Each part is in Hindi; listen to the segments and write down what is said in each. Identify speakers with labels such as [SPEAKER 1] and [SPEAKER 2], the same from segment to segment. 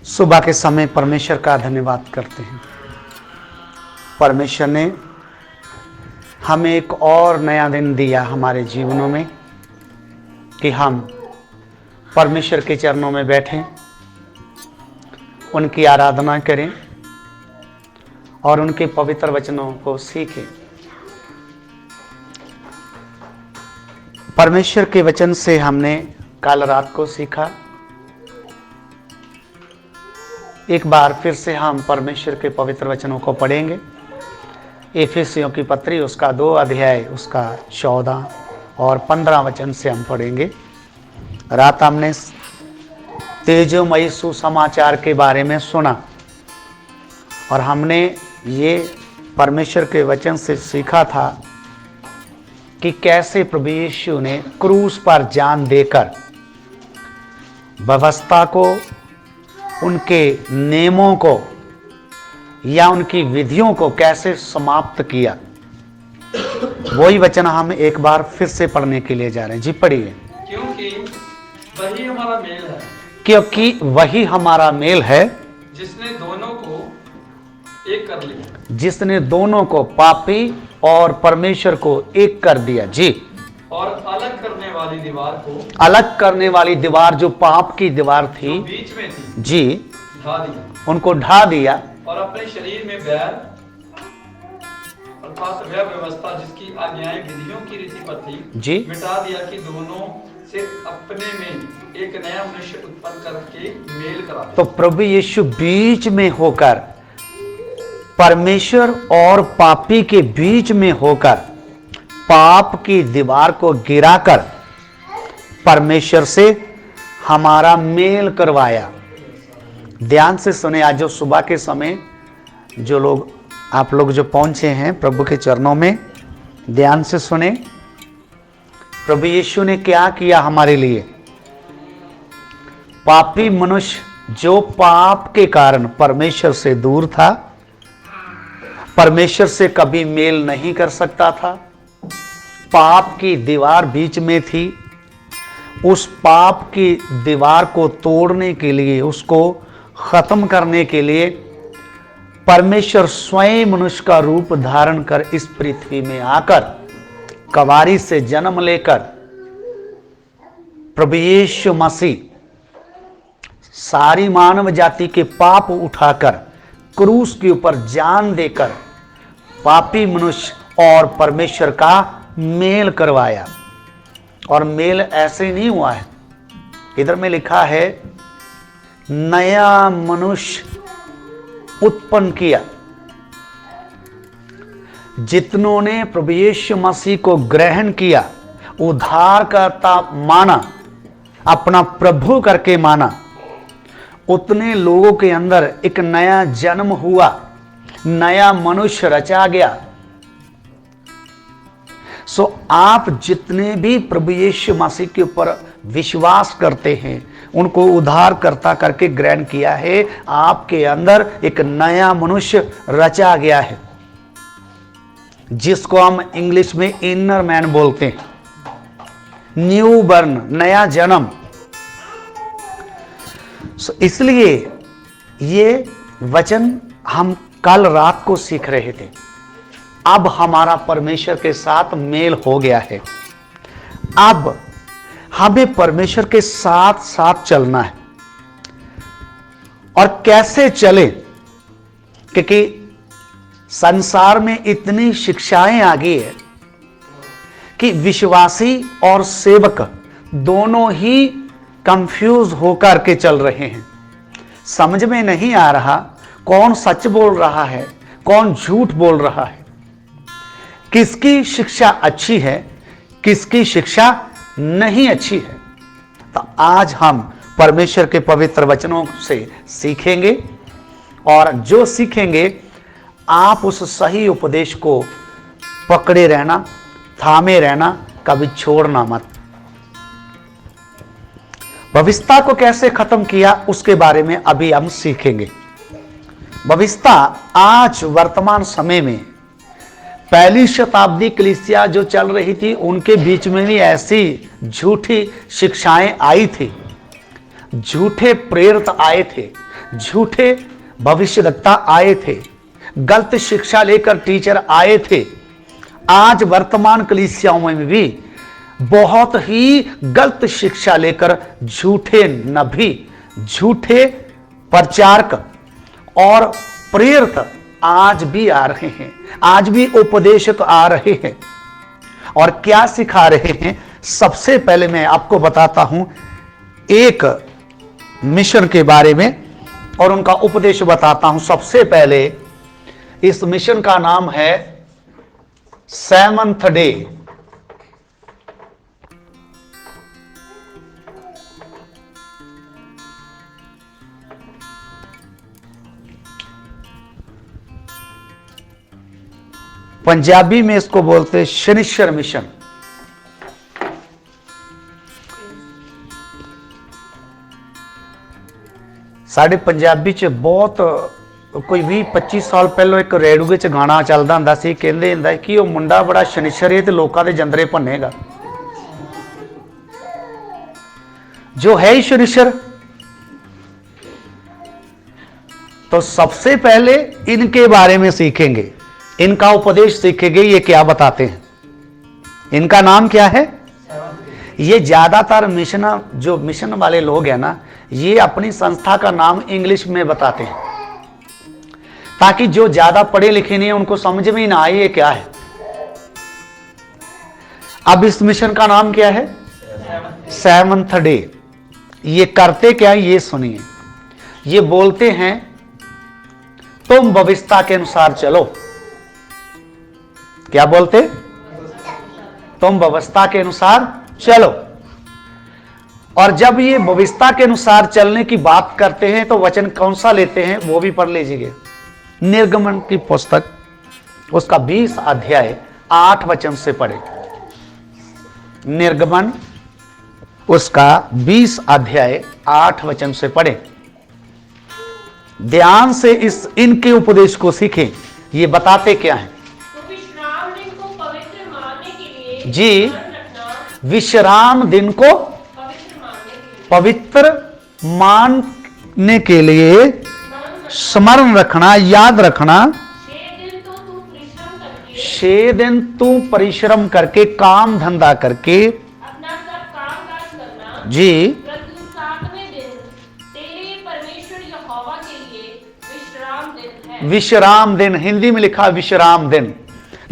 [SPEAKER 1] सुबह के समय परमेश्वर का धन्यवाद करते हैं। परमेश्वर ने हमें एक और नया दिन दिया हमारे जीवनों में कि हम परमेश्वर के चरणों में बैठें, उनकी आराधना करें और उनके पवित्र वचनों को सीखें। परमेश्वर के वचन से हमने कल रात को सीखा। एक बार फिर से हम परमेश्वर के पवित्र वचनों को पढ़ेंगे। एफेसियों की पत्री उसका 2 अध्याय उसका 14 और 15 वचन से हम पढ़ेंगे। रात हमने तेजोमयी सुसमाचार के बारे में सुना और हमने ये परमेश्वर के वचन से सीखा था कि कैसे प्रभु यीशु ने क्रूस पर जान देकर व्यवस्था को, उनके नियमों को या उनकी विधियों को कैसे समाप्त किया। वही वचन हम एक बार फिर से पढ़ने के लिए जा रहे हैं। जी पढ़िए।
[SPEAKER 2] क्योंकि वही हमारा मेल है,
[SPEAKER 1] क्योंकि वही हमारा मेल है
[SPEAKER 2] जिसने दोनों को एक कर लिया,
[SPEAKER 1] जिसने दोनों को, पापी और परमेश्वर को एक कर दिया। जी।
[SPEAKER 2] और अलग करने वाली दीवार को,
[SPEAKER 1] अलग करने वाली दीवार जो पाप की दीवार थी,
[SPEAKER 2] जो बीच में थी,
[SPEAKER 1] जी,
[SPEAKER 2] ढा दिया
[SPEAKER 1] उनको ढा दिया
[SPEAKER 2] और अपने शरीर में बैर अर्थात वह व्यवस्था जिसकी आज्ञाएं विधियों की रीति पर थी,
[SPEAKER 1] जी,
[SPEAKER 2] मिटा दिया कि दोनों से अपने में एक नया मनुष्य उत्पन्न करके मेल करा दिया।
[SPEAKER 1] तो प्रभु यीशु बीच में होकर, परमेश्वर और पापी के बीच में होकर पाप की दीवार को गिराकर परमेश्वर से हमारा मेल करवाया। ध्यान से सुने। आज जो सुबह के समय जो लोग, आप लोग जो पहुंचे हैं प्रभु के चरणों में, ध्यान से सुने। प्रभु यीशु ने क्या किया हमारे लिए। पापी मनुष्य जो पाप के कारण परमेश्वर से दूर था, परमेश्वर से कभी मेल नहीं कर सकता था, पाप की दीवार बीच में थी। उस पाप की दीवार को तोड़ने के लिए, उसको खत्म करने के लिए परमेश्वर स्वयं मनुष्य का रूप धारण कर इस पृथ्वी में आकर, कवारी से जन्म लेकर प्रभु यीशु मसीह सारी मानव जाति के पाप उठाकर क्रूस के ऊपर जान देकर पापी मनुष्य और परमेश्वर का मेल करवाया। और मेल ऐसे नहीं हुआ है, इधर में लिखा है नया मनुष्य उत्पन्न किया। जितनों ने प्रभु यीशु मसीह को ग्रहण किया, उद्धारकर्ता माना, अपना प्रभु करके माना, उतने लोगों के अंदर एक नया जन्म हुआ, नया मनुष्य रचा गया। सो आप जितने भी प्रभु यीशु मसीह के ऊपर विश्वास करते हैं, उनको उद्धारकर्ता करके ग्रहण किया है, आपके अंदर एक नया मनुष्य रचा गया है, जिसको हम इंग्लिश में इनर मैन बोलते हैं, न्यू बर्न, नया जन्म। इसलिए ये वचन हम कल रात को सीख रहे थे। अब हमारा परमेश्वर के साथ मेल हो गया है। अब हमें परमेश्वर के साथ साथ चलना है। और कैसे चले, क्योंकि संसार में इतनी शिक्षाएं आ गई है कि विश्वासी और सेवक दोनों ही कंफ्यूज होकर के चल रहे हैं। समझ में नहीं आ रहा कौन सच बोल रहा है, कौन झूठ बोल रहा है, किसकी शिक्षा अच्छी है, किसकी शिक्षा नहीं अच्छी है। तो आज हम परमेश्वर के पवित्र वचनों से सीखेंगे और जो सीखेंगे आप उस सही उपदेश को पकड़े रहना, थामे रहना, कभी छोड़ना मत। भविष्यता को कैसे खत्म किया उसके बारे में अभी हम सीखेंगे। भविष्यता आज वर्तमान समय में पहली शताब्दी कलीसिया जो चल रही थी, उनके बीच में भी ऐसी झूठी शिक्षाएं आई थी, झूठे प्रेरित आए थे झूठे भविष्यवक्ता आए थे, गलत शिक्षा लेकर टीचर आए थे। आज वर्तमान कलीसियाओं में भी बहुत ही गलत शिक्षा लेकर झूठे नबी, झूठे प्रचारक और प्रेरित आज भी आ रहे हैं, आज भी उपदेशक आ रहे हैं। और क्या सिखा रहे हैं? सबसे पहले मैं आपको बताता हूं एक मिशन के बारे में और उनका उपदेश बताता हूं। सबसे पहले इस मिशन का नाम है सेवंथ डे। पंजाबी में इसको बोलते हैं शनिश्चर मिशन। साढ़े पंजाबी च बहुत कोई 20-25 साल पहले एक रेडियो च गाना चलता हुंदा सी, कहंदे हुंदा कि वो मुंडा बड़ा शनिश्चर है ते लोकां दे जंदरे भन्नेगा। जो है ही शनिश्चर। तो सबसे पहले इनके बारे में सीखेंगे, इनका उपदेश सीखेंगे। ये क्या बताते हैं? इनका नाम क्या है? ये ज्यादातर मिशन, जो मिशन वाले लोग हैं ना, ये अपनी संस्था का नाम इंग्लिश में बताते हैं ताकि जो ज्यादा पढ़े लिखे नहीं है उनको समझ में ही ना आए ये क्या है। अब इस मिशन का नाम क्या है? Seventh day. ये करते क्या है ये सुनिए। ये बोलते हैं तुम व्यवस्था के अनुसार चलो। क्या बोलते? तुम व्यवस्था के अनुसार चलो। और जब ये व्यवस्था के अनुसार चलने की बात करते हैं तो वचन कौन सा लेते हैं वो भी पढ़ लीजिए। निर्गमन की पुस्तक उसका 20 अध्याय 8 वचन से पढ़े। निर्गमन उसका 20 अध्याय 8 वचन से पढ़े। ध्यान से इनके उपदेश को सीखें। ये बताते क्या हैं?
[SPEAKER 3] तो विश्राम दिन को पवित्र मानने के लिए
[SPEAKER 1] जी,
[SPEAKER 3] ध्यान रखना,
[SPEAKER 1] विश्राम दिन को पवित्र मानने के लिए स्मरण रखना, याद रखना। 6 दिन तू परिश्रम करके काम धंधा करके
[SPEAKER 3] अपना सब काम काज करना
[SPEAKER 1] जी,
[SPEAKER 3] परंतु 7वें दिन तेरे परमेश्वर यहोवा के लिए विश्राम दिन है।
[SPEAKER 1] विश्राम दिन हिंदी में लिखा विश्राम दिन,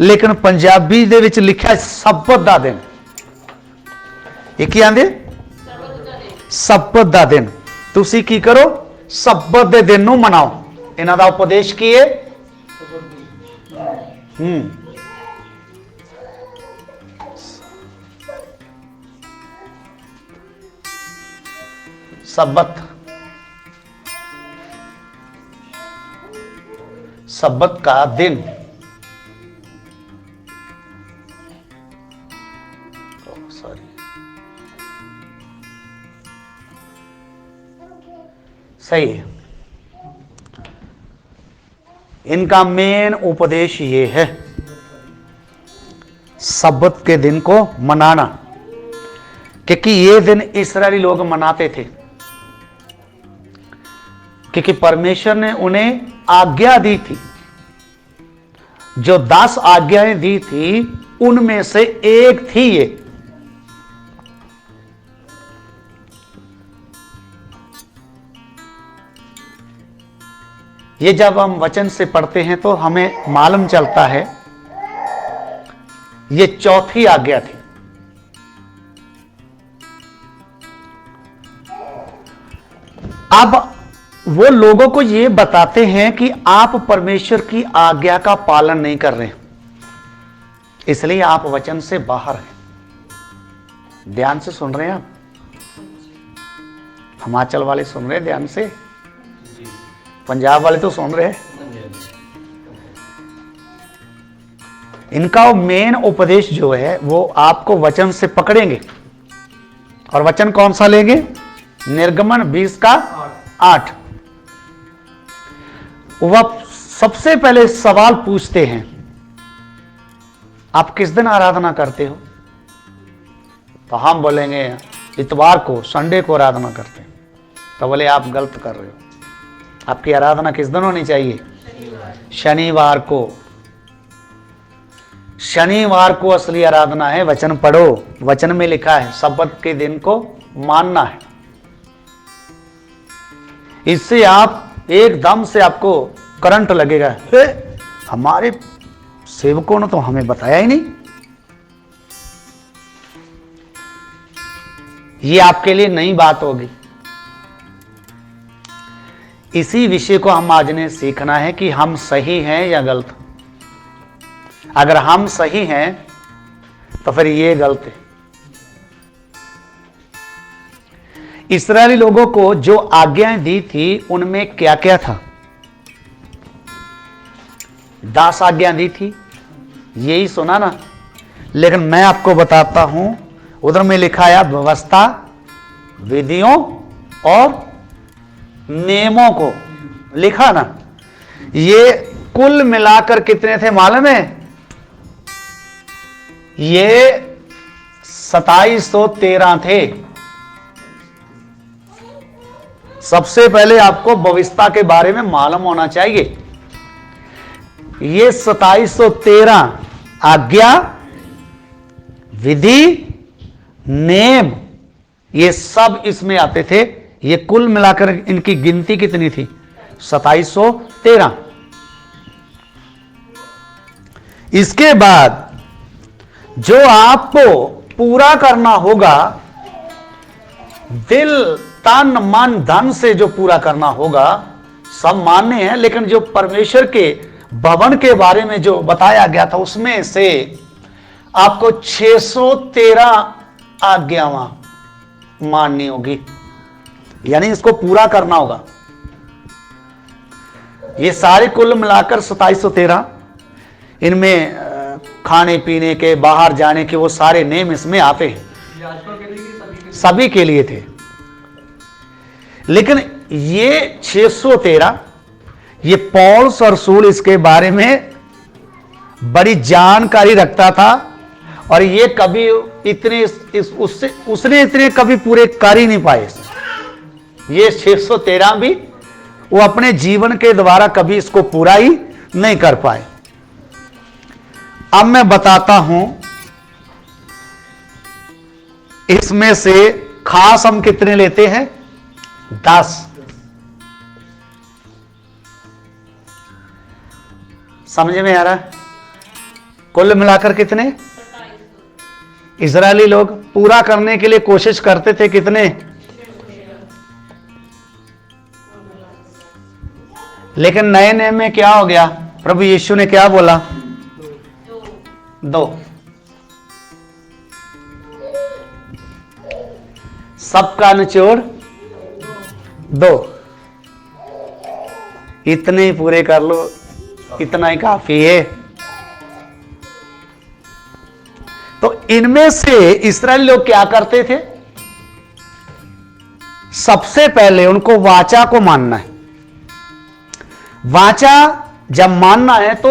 [SPEAKER 1] लेकिन पंजाबी दे विच लिखा सब्बत दा दिन। ये की आंदे? सब्बत दा दिन। तुसी की करो? सब्बत दे दिन नूं मनाओ। इन्हां दा उपदेश की है? सब्बत, सब्बत का दिन। सॉरी, सही है। इनका मेन उपदेश ये है सब्बत के दिन को मनाना, क्योंकि ये दिन इस्राएली लोग मनाते थे, क्योंकि परमेश्वर ने उन्हें आज्ञा दी थी। जो 10 आज्ञाएं दी थी उनमें से एक थी ये जब हम वचन से पढ़ते हैं तो हमें मालूम चलता है ये चौथी आज्ञा थी। अब वो लोगों को ये बताते हैं कि आप परमेश्वर की आज्ञा का पालन नहीं कर रहे, इसलिए आप वचन से बाहर हैं। ध्यान से सुन रहे हैं आप? हिमाचल वाले सुन रहे हैं ध्यान से, पंजाब वाले तो सुन रहे हैं। इनका मेन उपदेश जो है वो आपको वचन से पकड़ेंगे। और वचन कौन सा लेंगे? निर्गमन 20 का 8। वह सबसे पहले सवाल पूछते हैं, आप किस दिन आराधना करते हो? तो हम बोलेंगे इतवार को, संडे को आराधना करते हैं। तो बोले आप गलत कर रहे हो, आपकी आराधना किस दिन होनी चाहिए? शनिवार को। शनिवार को असली आराधना है। वचन पढ़ो, वचन में लिखा है सब्बत के दिन को मानना है। इससे आप एकदम से आपको करंट लगेगा, हमारे सेवकों ने तो हमें बताया ही नहीं। ये आपके लिए नई बात होगी। इसी विषय को हम आज ने सीखना है कि हम सही हैं या गलत। अगर हम सही हैं तो फिर ये गलत है। इस्राएली लोगों को जो आज्ञाएं दी थी उनमें क्या क्या था? 10 आज्ञा दी थी, यही सुना ना। लेकिन मैं आपको बताता हूं, उधर में लिखा है व्यवस्था, विधियों और नियमों को लिखा ना। ये कुल मिलाकर कितने थे मालूम है? ये 2713 थे। सबसे पहले आपको व्यवस्था के बारे में मालूम होना चाहिए। ये 2713 आज्ञा, विधि, नेम, ये सब इसमें आते थे। ये कुल मिलाकर इनकी गिनती कितनी थी? 2713। इसके बाद जो आपको पूरा करना होगा, दिल तन मन धन से जो पूरा करना होगा, सब मान्य है। लेकिन जो परमेश्वर के भवन के बारे में जो बताया गया था उसमें से आपको 613 आज्ञावां माननी होगी, यानी इसको पूरा करना होगा। ये सारे कुल मिलाकर 2713, इनमें खाने पीने के, बाहर जाने के वो सारे नेम इसमें आते हैं।
[SPEAKER 2] याजकों के लिए,
[SPEAKER 1] सभी के लिए थे। लेकिन ये 613, ये पौलुस और रसूल इसके बारे में बड़ी जानकारी रखता था। और ये कभी इतने उसने इतने कभी पूरे कर ही नहीं पाए। ये 613 भी वो अपने जीवन के द्वारा कभी इसको पूरा ही नहीं कर पाए। अब मैं बताता हूं इसमें से खास हम कितने लेते हैं? 10। समझ में आ रहा है? कुल मिलाकर कितने? इजरायली लोग पूरा करने के लिए कोशिश करते थे कितने? लेकिन नए नए में क्या हो गया? प्रभु यीशु ने क्या बोला? 2। सबका निचोड़ 2। इतने ही पूरे कर लो, इतना ही काफी है। तो इनमें से इस्राएली लोग क्या करते थे? सबसे पहले उनको वाचा को मानना है। वाचा जब मानना है तो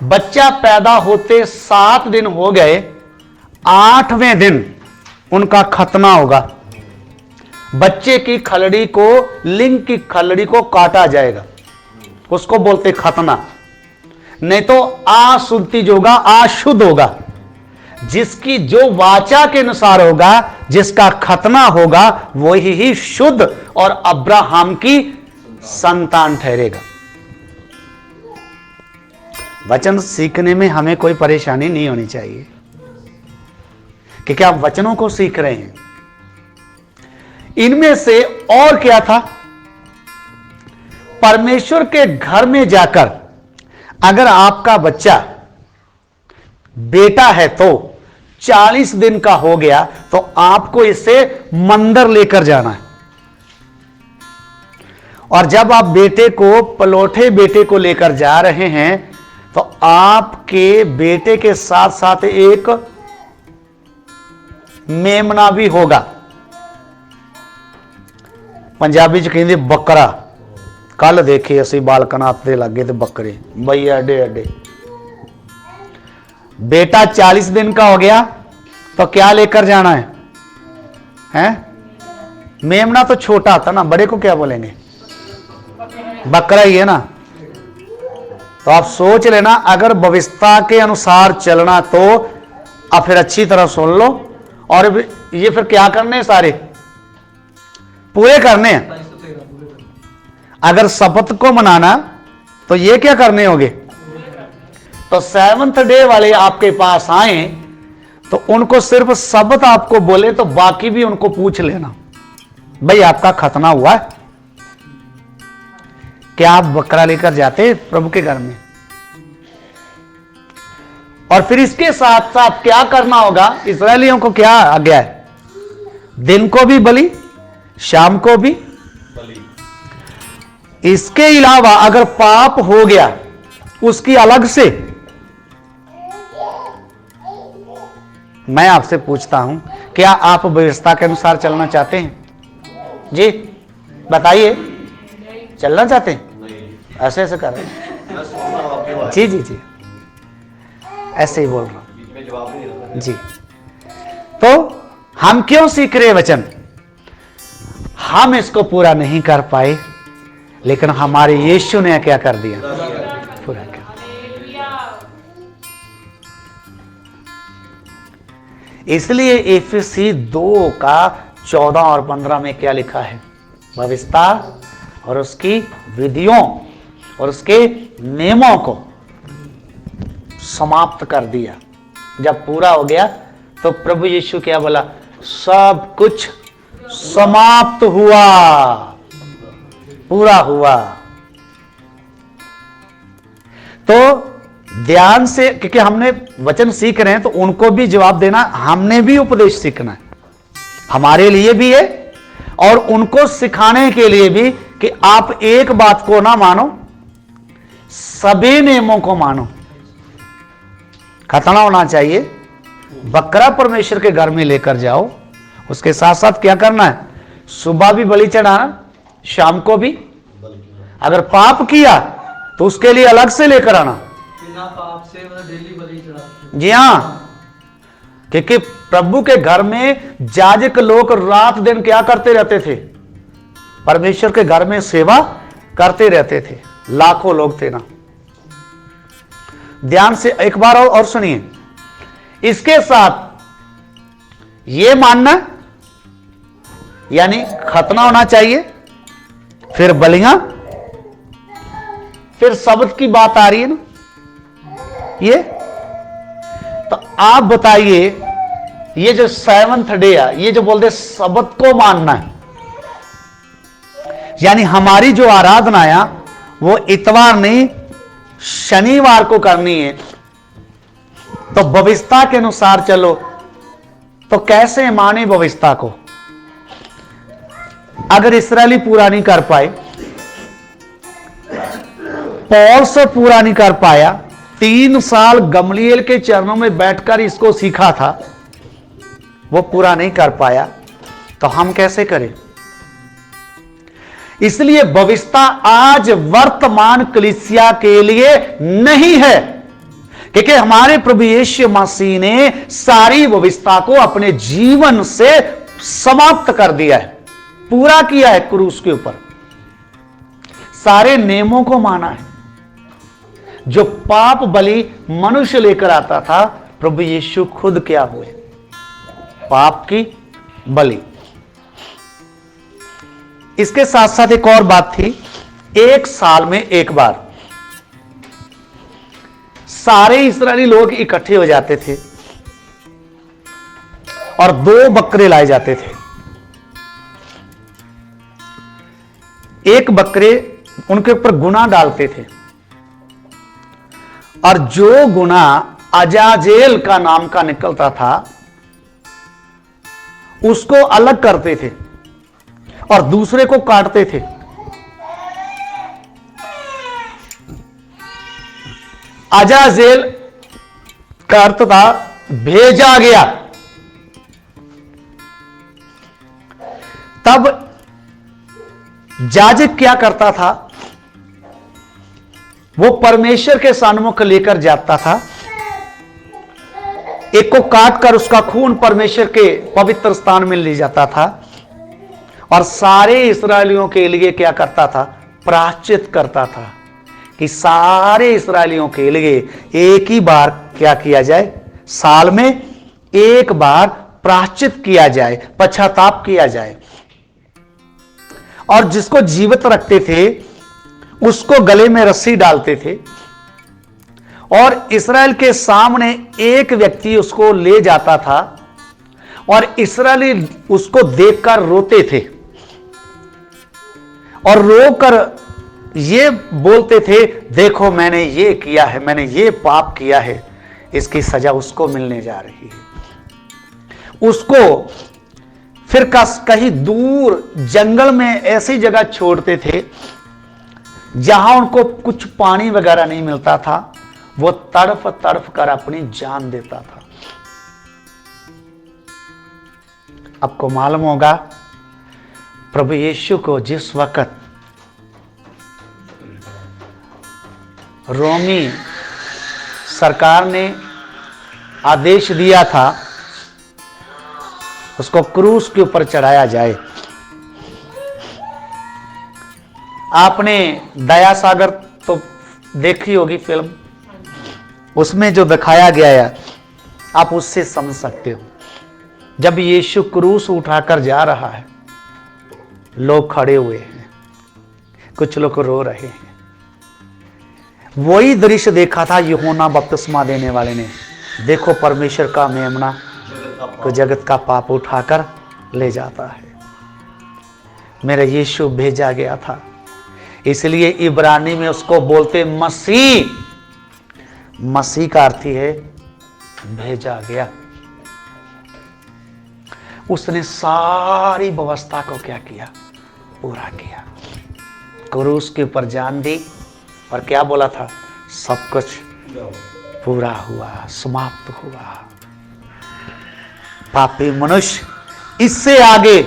[SPEAKER 1] बच्चा पैदा होते 7 दिन हो गए, 8वें दिन उनका खतना होगा। बच्चे की खलड़ी को, लिंग की खलड़ी को काटा जाएगा, उसको बोलते खतना। नहीं तो अशुद्धि जो होगा, अशुद्ध होगा। जिसकी जो वाचा के अनुसार होगा, जिसका खतना होगा, वही ही शुद्ध और अब्राहम की संतान ठहरेगा। वचन सीखने में हमें कोई परेशानी नहीं होनी चाहिए, क्योंकि आप वचनों को सीख रहे हैं। इनमें से और क्या था? परमेश्वर के घर में जाकर अगर आपका बच्चा बेटा है तो 40 दिन का हो गया तो आपको इसे मंदिर लेकर जाना है। और जब आप बेटे को, पलोठे बेटे को लेकर जा रहे हैं तो आपके बेटे के साथ साथ एक मेमना भी होगा। पंजाबी च कहते बकरा। कल देखे असी बालकनाते लगे तो बकरे बई एडे एडे। बेटा 40 दिन का हो गया तो क्या लेकर जाना है? हैं? मेमना तो छोटा था ना, बड़े को क्या बोलेंगे? बकरा ही है ना। तो आप सोच लेना, अगर व्यवस्था के अनुसार चलना तो अब फिर अच्छी तरह सुन लो, और ये फिर क्या करने, सारे पूरे करने हैं। अगर शपथ को मनाना तो ये क्या करने होंगे। तो 7th डे वाले आपके पास आए तो उनको सिर्फ शब्द आपको बोले तो बाकी भी उनको पूछ लेना, भाई आपका खतना हुआ है क्या, आप बकरा लेकर जाते प्रभु के घर में। और फिर इसके साथ साथ क्या करना होगा, इस्राएलियों को क्या आज्ञा है, दिन को भी बलि, शाम को भी बलि। इसके अलावा अगर पाप हो गया उसकी अलग से, मैं आपसे पूछता हूं, क्या आप व्यवस्था के अनुसार चलना चाहते हैं? जी बताइए, चलना चाहते हैं? ऐसे ऐसे कर रहे हैं। जी जी जी, ऐसे ही बोल रहा हूं जी। तो हम क्यों सीख रहे वचन? हम इसको पूरा नहीं कर पाए, लेकिन हमारे यीशु ने क्या कर दिया, पूरा कर। इसलिए एफएसी 2 का 14 और 15 में क्या लिखा है, व्यवस्था और उसकी विधियों और उसके नियमों को समाप्त कर दिया। जब पूरा हो गया तो प्रभु यीशु क्या बोला, सब कुछ समाप्त हुआ, पूरा हुआ। तो ध्यान से, क्योंकि हमने वचन सीख रहे हैं तो उनको भी जवाब देना, हमने भी उपदेश सीखना है, हमारे लिए भी है और उनको सिखाने के लिए भी कि आप एक बात को ना मानो, सभी नियमों को मानो। खतना होना चाहिए, बकरा परमेश्वर के घर में लेकर जाओ, उसके साथ साथ क्या करना है, सुबह भी बलि चढ़ाना, शाम को भी। अगर पाप किया तो उसके लिए अलग से लेकर आना।
[SPEAKER 2] बिना पाप से डेली बलि चढ़ाते।
[SPEAKER 1] जी हाँ, क्योंकि प्रभु के घर में याजक लोग रात दिन क्या करते रहते थे, परमेश्वर के घर में सेवा करते रहते थे, लाखों लोग थे ना। ध्यान से एक बार और सुनिए, इसके साथ ये मानना, यानी खतना होना चाहिए, फिर बलियां, फिर शब्द की बात आ रही है ना ये। तो आप बताइए, ये जो 7th डे है, ये जो बोलते शब्द को मानना है, यानी हमारी जो आराधना है वो इतवार नहीं शनिवार को करनी है। तो व्यवस्था के अनुसार चलो, तो कैसे माने व्यवस्था को? अगर इस्राएली पूरा नहीं कर पाए, पौल से पूरा नहीं कर पाया, 3 साल गमलीएल के चरणों में बैठकर इसको सीखा था, वो पूरा नहीं कर पाया, तो हम कैसे करें? इसलिए व्यवस्था आज वर्तमान कलीसिया के लिए नहीं है, क्योंकि हमारे प्रभु यीशु मसीह ने सारी व्यवस्था को अपने जीवन से समाप्त कर दिया है, पूरा किया है क्रूस के ऊपर, सारे नियमों को माना है। जो पाप बलि मनुष्य लेकर आता था, प्रभु यीशु खुद क्या हुए, पाप की बलि। इसके साथ साथ एक और बात थी, 1 साल में एक बार सारे इस्राएली लोग इकट्ठे हो जाते थे और 2 बकरे लाए जाते थे। एक बकरे उनके ऊपर गुना डालते थे, और जो गुना अजाजेल का नाम का निकलता था उसको अलग करते थे और दूसरे को काटते थे। अजाजेल का अर्थ था भेजा गया। तब याजक क्या करता था, वो परमेश्वर के सन्मुख लेकर जाता था, एक को काटकर उसका खून परमेश्वर के पवित्र स्थान में ले जाता था और सारे इस्राएलियों के लिए क्या करता था, प्रायश्चित करता था कि सारे इस्राएलियों के लिए एक ही बार क्या किया जाए, साल में एक बार प्रायश्चित किया जाए, पश्चाताप किया जाए। और जिसको जीवित रखते थे उसको गले में रस्सी डालते थे और इस्राएल के सामने एक व्यक्ति उसको ले जाता था और इस्राएली उसको देखकर रोते थे और रोकर ये बोलते थे, देखो मैंने ये किया है, मैंने ये पाप किया है, इसकी सजा उसको मिलने जा रही है। उसको फिर कहीं दूर जंगल में ऐसी जगह छोड़ते थे जहां उनको कुछ पानी वगैरह नहीं मिलता था, वो तड़फ तड़फ कर अपनी जान देता था। आपको मालूम होगा प्रभु यीशु को जिस वक्त रोमी सरकार ने आदेश दिया था उसको क्रूस के ऊपर चढ़ाया जाए, आपने दया सागर तो देखी होगी फिल्म, उसमें जो दिखाया गया है आप उससे समझ सकते हो। जब यीशु क्रूस उठाकर जा रहा है, लोग खड़े हुए हैं, कुछ लोग रो रहे हैं। वही दृश्य देखा था यूहन्ना बपतिस्मा देने वाले ने, देखो परमेश्वर का मेमना को जगत का पाप उठाकर ले जाता है। मेरा यीशु भेजा गया था, इसलिए इब्रानी में उसको बोलते मसीह। मसीह का अर्थ है भेजा गया। उसने सारी व्यवस्था को क्या किया, पूरा किया। क्रूस के ऊपर जान दी और क्या बोला था, सब कुछ पूरा हुआ, समाप्त हुआ। पापी मनुष्य, इससे आगे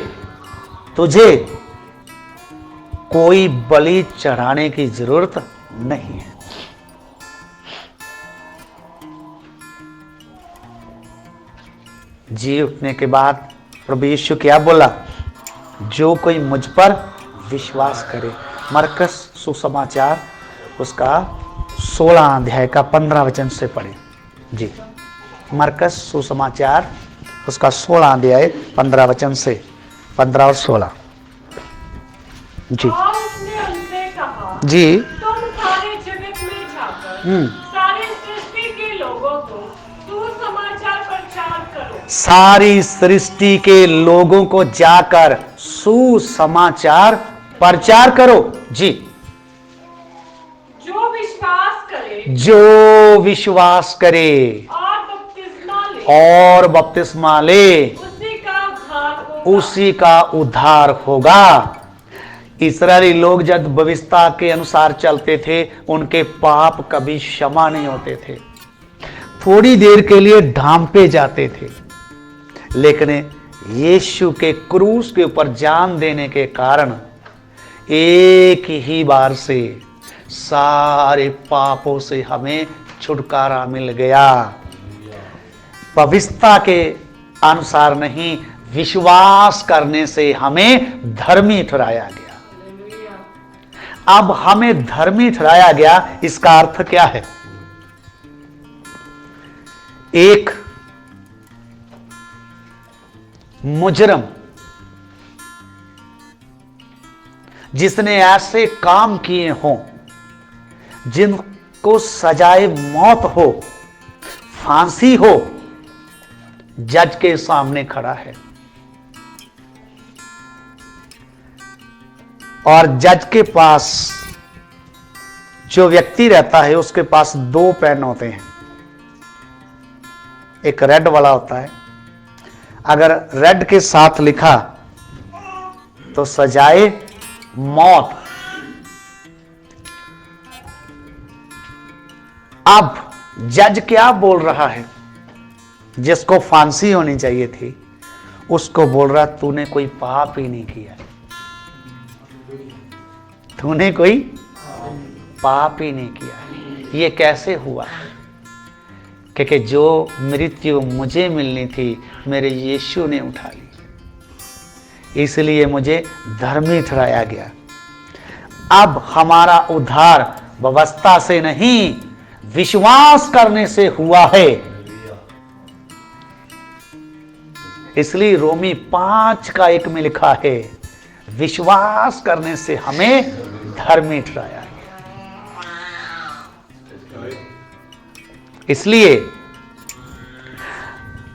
[SPEAKER 1] तुझे कोई बलि चढ़ाने की जरूरत नहीं है। जी उठने के बाद प्रभु यीशु क्या बोला, जो कोई मुझ पर विश्वास करे। मरकस सुसमाचार उसका 16 अध्याय का 15 वचन से पढ़े। जी मरकस सुसमाचार उसका 16 अध्याय 15 वचन से 15 और 16। जी
[SPEAKER 3] और उसने उनसे कहा,
[SPEAKER 1] जी
[SPEAKER 3] तुम सारे जगत में जाकर सारी सृष्टि के लोगों को सुसमाचार प्रचार करो।
[SPEAKER 1] सारी सृष्टि के लोगों को जाकर सुसमाचार प्रचार करो। जी
[SPEAKER 3] जो विश्वास करे
[SPEAKER 1] जो विश्वास करे
[SPEAKER 3] और बपतिस्मा ले
[SPEAKER 1] और बपतिस्मा ले
[SPEAKER 3] उसी का उद्धार होगा।
[SPEAKER 1] उसी का उद्धार होगा। इस्राएली लोग जब व्यवस्था के अनुसार चलते थे, उनके पाप कभी क्षमा नहीं होते थे, थोड़ी देर के लिए ढांपे जाते थे। लेकिन यीशु के क्रूस के ऊपर जान देने के कारण एक ही बार से सारे पापों से हमें छुटकारा मिल गया। पवित्रता के अनुसार नहीं, विश्वास करने से हमें धर्मी ठहराया गया। अब हमें धर्मी ठहराया गया, इसका अर्थ क्या है? एक मुजरम जिसने ऐसे काम किए हों जिनको सजाए मौत हो, फांसी हो, जज के सामने खड़ा है और जज के पास जो व्यक्ति रहता है उसके पास 2 पेन होते हैं, एक रेड वाला होता है। अगर रेड के साथ लिखा तो सजाए मौत। अब जज क्या बोल रहा है? जिसको फांसी होनी चाहिए थी उसको बोल रहा, तूने कोई पाप ही नहीं किया, तूने कोई पाप ही नहीं किया। ये कैसे हुआ? क्योंकि जो मृत्यु मुझे मिलनी थी मेरे यीशु ने उठा ली, इसलिए मुझे धर्मी ठहराया गया। अब हमारा उद्धार व्यवस्था से नहीं, विश्वास करने से हुआ है। इसलिए रोमी 5:1 में लिखा है, विश्वास करने से हमें धर्मी ठहराया। इसलिए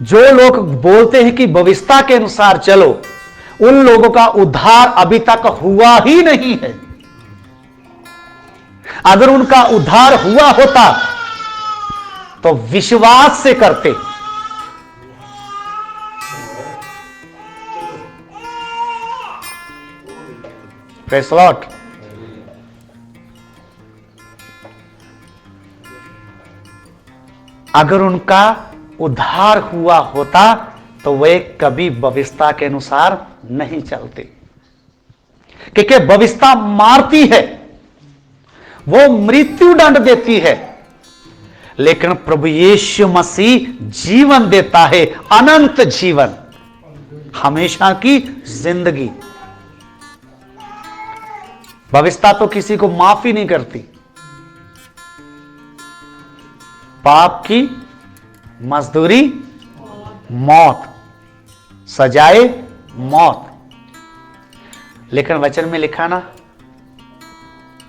[SPEAKER 1] जो लोग बोलते हैं कि व्यवस्था के अनुसार चलो, उन लोगों का उद्धार अभी तक हुआ ही नहीं है। अगर उनका उद्धार हुआ होता तो विश्वास से करते। Praise the Lord. अगर उनका उद्धार हुआ होता तो वे कभी व्यवस्था के अनुसार नहीं चलते, क्योंकि व्यवस्था मारती है, वो मृत्यु दंड देती है, लेकिन प्रभु यीशु मसीह जीवन देता है, अनंत जीवन, हमेशा की जिंदगी। व्यवस्था तो किसी को माफ ही नहीं करती। पाप की मजदूरी मौत, सजाए मौत, लेकिन वचन में लिखा ना,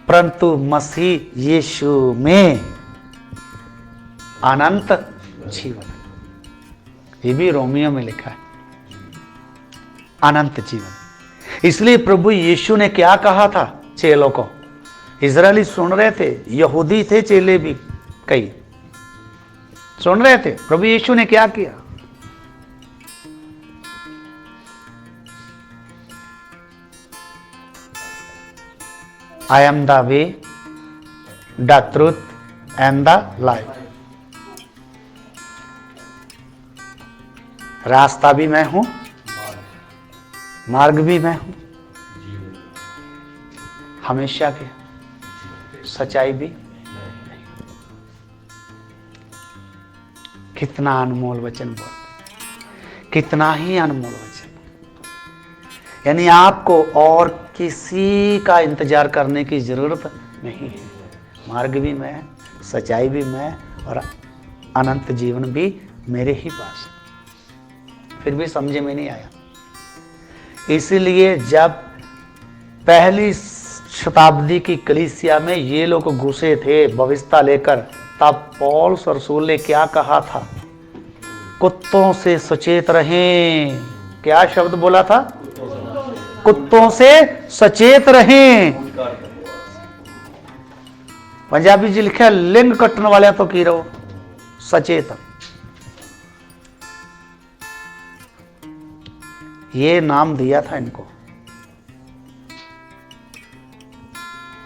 [SPEAKER 1] परंतु मसीह यीशु में अनंत जीवन। ये भी रोमियो में लिखा है, अनंत जीवन। इसलिए प्रभु यीशु ने क्या कहा था चेलों को? इजरायली सुन रहे थे, यहूदी थे चेले भी, कई सुन रहे थे। प्रभु यीशु ने क्या किया? I am the way, the truth and the life. रास्ता भी मैं हूं, मार्ग भी मैं हूं, हमेशा के सच्चाई भी। कितना अनमोल वचन बोल, कितना ही अनमोल वचन। यानी आपको और किसी का इंतजार करने की जरूरत नहीं है। मार्ग भी मैं, सच्चाई भी मैं, और अनंत जीवन भी मेरे ही पास। फिर भी समझे में नहीं आया। इसीलिए जब पहली शताब्दी की कलीसिया में ये लोग घुसे थे व्यवस्था लेकर, तब पौलुस रसूल ने क्या कहा था? कुत्तों से सचेत रहें। क्या शब्द बोला था? कुत्तों से सचेत रहें। पंजाबी जी लिखा, लिंग कटने वाले तो की रहो सचेत। ये नाम दिया था इनको।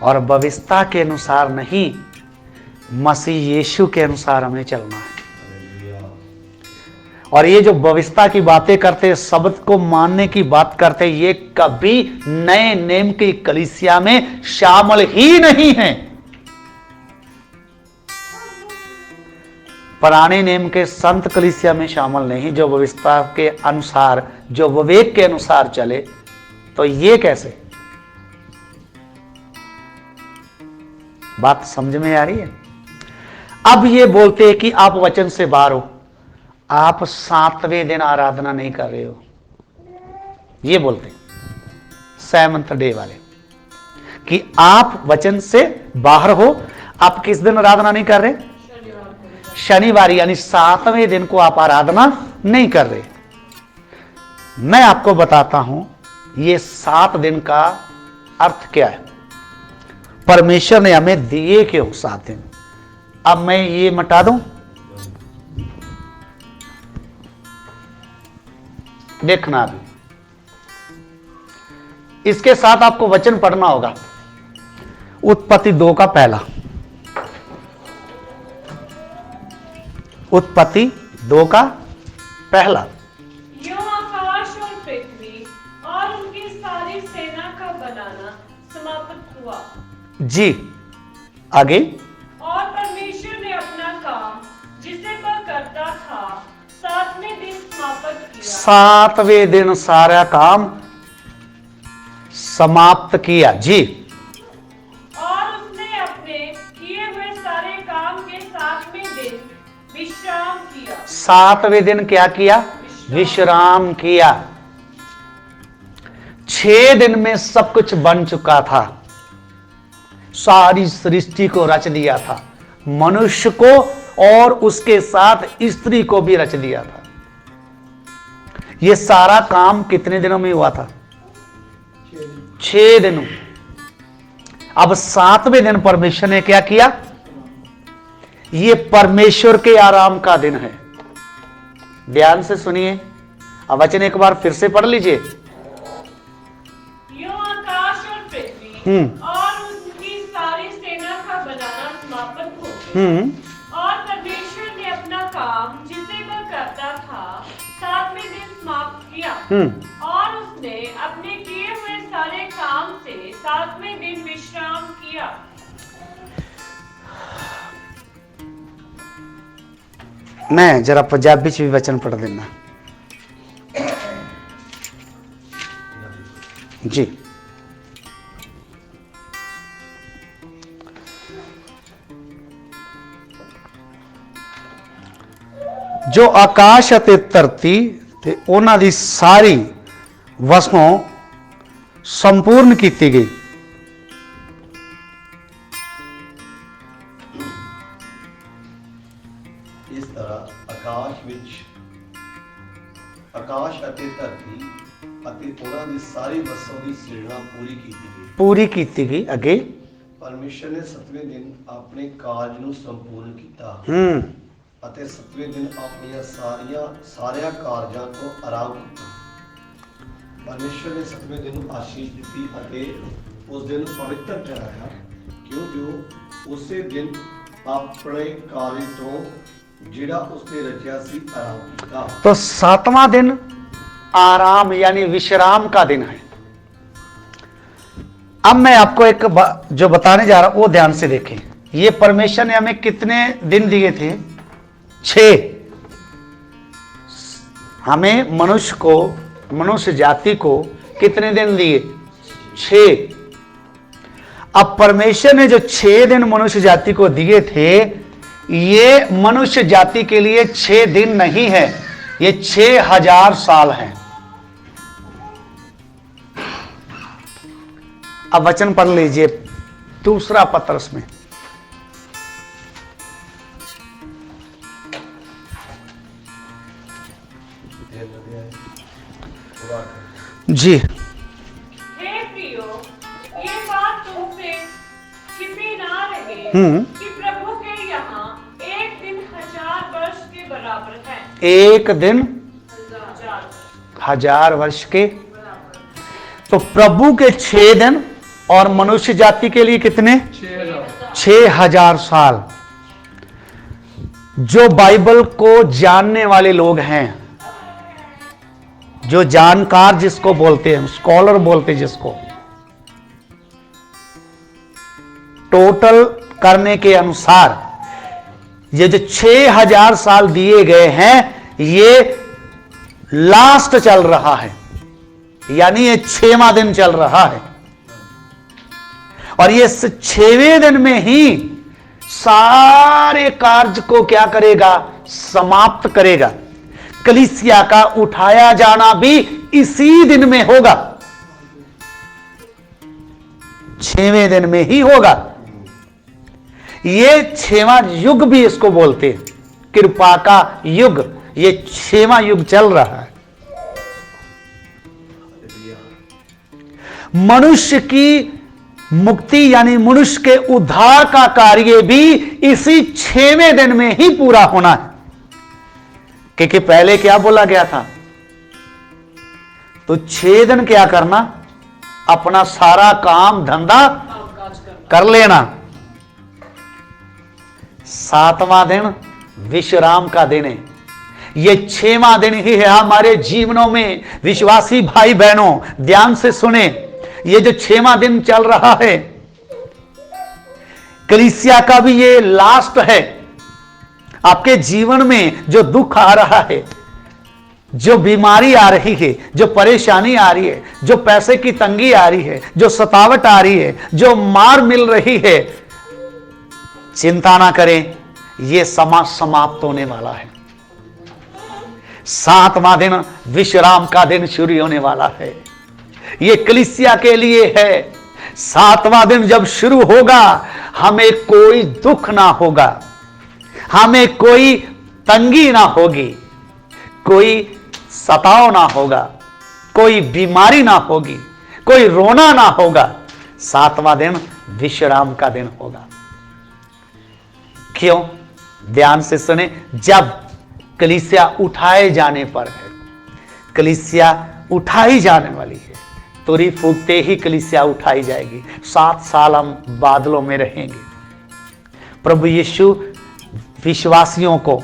[SPEAKER 1] और व्यवस्था के अनुसार नहीं, मसीह यीशु के अनुसार हमें चलना है। और ये जो व्यवस्था की बातें करते, शब्द को मानने की बात करते, ये कभी नए नेम की कलीसिया में शामिल ही नहीं है। पुराने नेम के संत कलीसिया में शामिल नहीं, जो व्यवस्था के अनुसार, जो विवेक के अनुसार चले। तो ये कैसे? बात समझ में आ रही है? अब ये बोलते हैं कि आप वचन से बाहर हो, आप 7वें दिन आराधना नहीं कर रहे हो। ये बोलते हैं सेवंथ डे वाले कि आप वचन से बाहर हो। आप किस दिन आराधना नहीं कर रहे? शनिवार, यानी 7वें दिन को आप आराधना नहीं कर रहे। मैं आपको बताता हूं ये 7 दिन का अर्थ क्या है। परमेश्वर ने हमें दिए क्यों 7 दिन? अब मैं ये मिटा दूं? देखना अभी। इसके साथ आपको वचन पढ़ना होगा। उत्पत्ति 2 का पहला, उत्पत्ति 2 का पहला।
[SPEAKER 3] यो आकाश और पृथ्वी और उनकी सारी सेना का बनाना समाप्त हुआ।
[SPEAKER 1] जी आगे।
[SPEAKER 3] और परमेश्वर ने अपना काम जिसे वह करता था 7वें दिन समाप्त किया।
[SPEAKER 1] 7वें दिन सारा काम समाप्त किया। जी
[SPEAKER 3] विश्राम किया।
[SPEAKER 1] 7वें दिन क्या किया? विश्राम किया। 6 दिन में सब कुछ बन चुका था, सारी सृष्टि को रच दिया था, मनुष्य को और उसके साथ स्त्री को भी रच दिया था। यह सारा काम कितने दिनों में हुआ था? 6 दिनों। अब 7वें दिन परमेश्वर ने क्या किया? यह परमेश्वर के आराम का दिन है। ध्यान से सुनिए, अब वचन एक बार फिर से पढ़ लीजिए।
[SPEAKER 3] यूं आकाश और पृथ्वी और उनकी सारी सेना का बनाना समाप्त हो गया। और परमेश्वर ने अपना काम जिसे वह करता था 7वें दिन समाप्त किया। और उसने अपने किए हुए सारे काम से 7वें दिन विश्राम किया।
[SPEAKER 1] मैं जरा पंजाबी च भी वचन पढ़ देना जी। जो आकाश ਅਤੇ ਧਰਤੀ ਤੇ ਉਹਨਾਂ ਦੀ ਸਾਰੀ ਵਸੋਂ ਸੰਪੂਰਨ ਕੀਤੀ ਗਈ।
[SPEAKER 4] ਇਸ ਤਰ੍ਹਾਂ ਆਕਾਸ਼ ਅਤੇ ਧਰਤੀ ਅਤੇ ਉਹਨਾਂ ਦੀ ਸਾਰੀ ਵਸੋਂ ਦੀ ਸਿਰਜਣਾ ਪੂਰੀ ਕੀਤੀ ਗਈ।
[SPEAKER 1] ਅੱਗੇ
[SPEAKER 4] ਪਰਮੇਸ਼ਰ ਨੇ 7ਵੇਂ ਦਿਨ ਆਪਣੇ ਕਾਰਜ ਨੂੰ ਸੰਪੂਰਨ ਕੀਤਾ ਅਤੇ 7ਵੇਂ ਦਿਨ ਆਪਣੀਆਂ ਸਾਰਿਆਂ ਕਾਰਜਾਂ ਤੋਂ ਆਰਾਮ ਕੀਤਾ। ਪਰਮੇਸ਼ਰ ਨੇ 7ਵੇਂ ਦਿਨ ਨੂੰ ਆਸ਼ੀਸ਼ ਦਿੱਤੀ ਅਤੇ ਉਸ ਦਿਨ ਨੂੰ ਪਵਿੱਤਰ ਠਹਿਰਾਇਆ, ਕਿਉਂਕਿ ਉਹ ਉਸੇ ਦਿਨ ਆਪਣੇ ਕਾਰਜ ਤੋਂ ਜਿਹੜਾ ਉਸਨੇ रचा सी आराम किया।
[SPEAKER 1] तो 7वां दिन आराम यानी विश्राम का दिन है। अब मैं आपको एक जो बताने जा रहा हूं वो ध्यान से देखें। ये परमेश्वर ने हमें कितने दिन दिए थे? 6। हमें मनुष्य जाति को कितने दिन दिए? 6। अब परमेश्वर ने जो 6 दिन मनुष्य जाति को दिए थे, ये मनुष्य जाति के लिए 6 दिन नहीं है, ये 6000 साल है। अब वचन पढ़ लीजिए दूसरा पत्रस में। जी।
[SPEAKER 3] हे प्रियो, ये बात तुमसे छिपी ना रहे कि प्रभु के यहाँ एक दिन 1000 वर्ष के बराबर है।
[SPEAKER 1] एक दिन 1000 वर्ष के। तो प्रभु के 6 दिन और मनुष्य जाति के लिए कितने? 6000 साल। जो बाइबल को जानने वाले लोग हैं, जो जानकार जिसको बोलते हैं, स्कॉलर बोलते हैं जिसको, टोटल करने के अनुसार ये जो 6000 साल दिए गए हैं, ये लास्ट चल रहा है, यानी ये 6वां दिन चल रहा है। और ये 6वें दिन में ही सारे कार्य को क्या करेगा? समाप्त करेगा। कलीसिया का उठाया जाना भी इसी दिन में होगा, 6वें दिन में ही होगा। ये 6वां युग भी इसको बोलते हैं, कृपा का युग। ये 6वां युग चल रहा है। मनुष्य की मुक्ति यानी मनुष्य के उद्धार का कार्य भी इसी 6वें दिन में ही पूरा होना है। क्योंकि पहले क्या बोला गया था? तो 6 दिन क्या करना? अपना सारा काम धंधा कर लेना। 7वां दिन विश्राम का दिन है। ये 6वां दिन ही है हमारे जीवनों में। विश्वासी भाई बहनों, ध्यान से सुने, ये जो 6वां दिन चल रहा है, कलीसिया का भी ये लास्ट है। आपके जीवन में जो दुख आ रहा है, जो बीमारी आ रही है, जो परेशानी आ रही है, जो पैसे की तंगी आ रही है, जो सतावट आ रही है, जो मार मिल रही है, चिंता ना करें। ये समाज समाप्त होने वाला है। 7वां दिन विश्राम का दिन शुरू होने वाला है। ये कलीसिया के लिए है। 7वां दिन जब शुरू होगा, हमें कोई दुख ना होगा, हमें कोई तंगी ना होगी, कोई सताव ना होगा, कोई बीमारी ना होगी, कोई रोना ना होगा। 7वां दिन विश्राम का दिन होगा। क्यों? ध्यान से सुने। जब कलीसिया उठाए जाने पर है, कलीसिया उठाई जाने वाली है, तुरी फूकते ही कलीसिया उठाई जाएगी। 7 साल हम बादलों में रहेंगे। प्रभु यीशु विश्वासियों को,